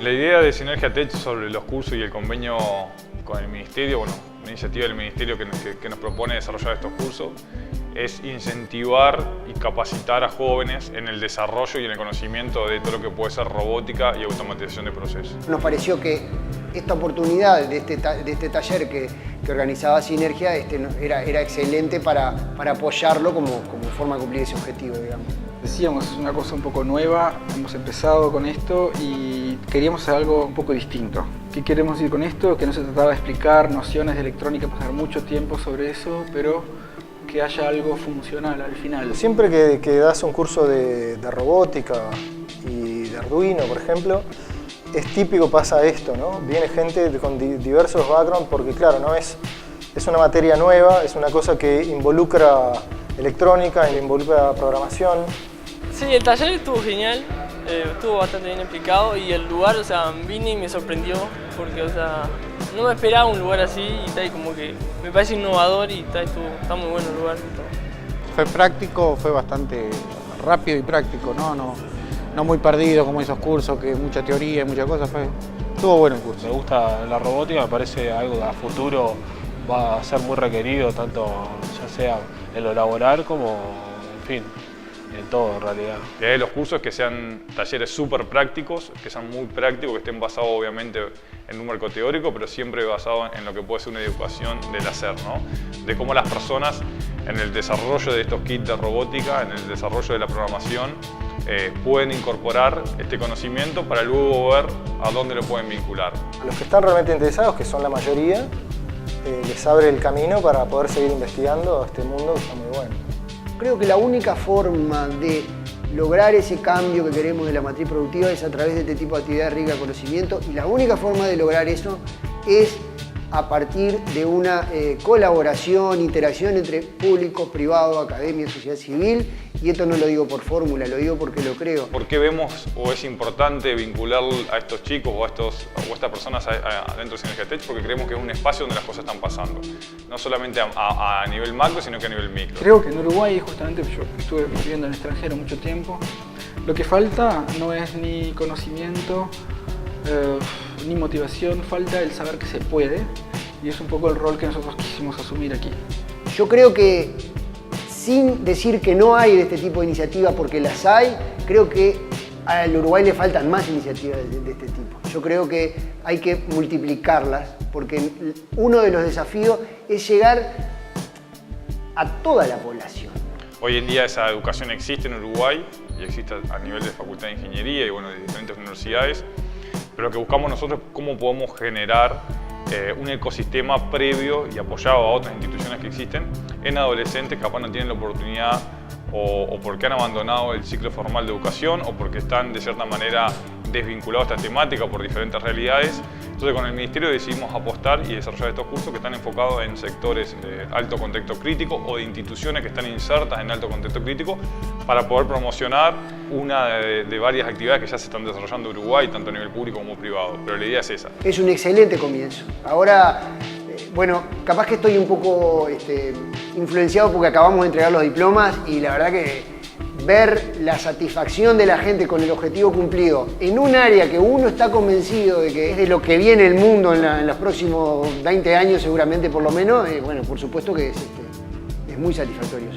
La idea de Sinergia Tech sobre los cursos y el convenio con el Ministerio, bueno, una iniciativa del Ministerio que nos propone desarrollar estos cursos, es incentivar y capacitar a jóvenes en el desarrollo y en el conocimiento de todo lo que puede ser robótica y automatización de procesos. Nos pareció que esta oportunidad de este taller que organizaba Sinergia era excelente para apoyarlo como forma de cumplir ese objetivo, digamos. Decíamos, es una cosa un poco nueva, hemos empezado con esto y queríamos hacer algo un poco distinto. ¿Qué queremos decir con esto? Que no se trataba de explicar nociones de electrónica, pasar mucho tiempo sobre eso, pero que haya algo funcional al final. Siempre que das un curso de robótica y de Arduino, por ejemplo, es típico, pasa esto, ¿no? Viene gente con diversos backgrounds porque, claro, no es una materia nueva, es una cosa que involucra electrónica, involucra programación. Sí, el taller estuvo genial, estuvo bastante bien explicado y el lugar, o sea, vine y me sorprendió porque, o sea, no me esperaba un lugar así y tal, como que me parece innovador y tal, está muy bueno el lugar y todo. Fue práctico, fue bastante rápido y práctico, no muy perdido como esos cursos que mucha teoría y muchas cosas. Estuvo bueno el curso. Me gusta la robótica, me parece algo que a futuro va a ser muy requerido, tanto ya sea en lo laboral como, en fin, en todo en realidad. La idea de los cursos es que sean talleres súper prácticos, que sean muy prácticos, que estén basados obviamente en un marco teórico, pero siempre basado en lo que puede ser una educación del hacer, ¿no? De cómo las personas en el desarrollo de estos kits de robótica, en el desarrollo de la programación, pueden incorporar este conocimiento para luego ver a dónde lo pueden vincular. A los que están realmente interesados, que son la mayoría, les abre el camino para poder seguir investigando este mundo que está muy bueno. Creo que la única forma de lograr ese cambio que queremos de la matriz productiva es a través de este tipo de actividades ricas de conocimiento y la única forma de lograr eso es a partir de una colaboración, interacción entre público, privado, academia, sociedad civil, y esto no lo digo por fórmula, lo digo porque lo creo. ¿Por qué vemos o es importante vincular a estos chicos o a estas personas dentro de Sinergia Tech? Porque creemos que es un espacio donde las cosas están pasando, no solamente a nivel macro, sino que a nivel micro. Creo que en Uruguay, justamente, yo estuve viviendo en el extranjero mucho tiempo, lo que falta no es ni conocimiento, ni motivación, falta el saber que se puede, y es un poco el rol que nosotros quisimos asumir aquí. Yo creo que, sin decir que no hay de este tipo de iniciativas, porque las hay, creo que al Uruguay le faltan más iniciativas de este tipo. Yo creo que hay que multiplicarlas, porque uno de los desafíos es llegar a toda la población. Hoy en día esa educación existe en Uruguay y existe a nivel de Facultad de Ingeniería y bueno, de diferentes universidades. Pero lo que buscamos nosotros es cómo podemos generar un ecosistema previo y apoyado a otras instituciones que existen en adolescentes que capaz no tienen la oportunidad o porque han abandonado el ciclo formal de educación o porque están de cierta manera desvinculados a esta temática por diferentes realidades. Entonces con el Ministerio decidimos apostar y desarrollar estos cursos que están enfocados en sectores de alto contexto crítico o de instituciones que están insertas en alto contexto crítico para poder promocionar una de varias actividades que ya se están desarrollando en Uruguay, tanto a nivel público como privado, pero la idea es esa. Es un excelente comienzo. Ahora, bueno, capaz que estoy un poco influenciado porque acabamos de entregar los diplomas y la verdad que ver la satisfacción de la gente con el objetivo cumplido en un área que uno está convencido de que es de lo que viene el mundo en los próximos 20 años seguramente por lo menos, bueno, por supuesto que es muy satisfactorio.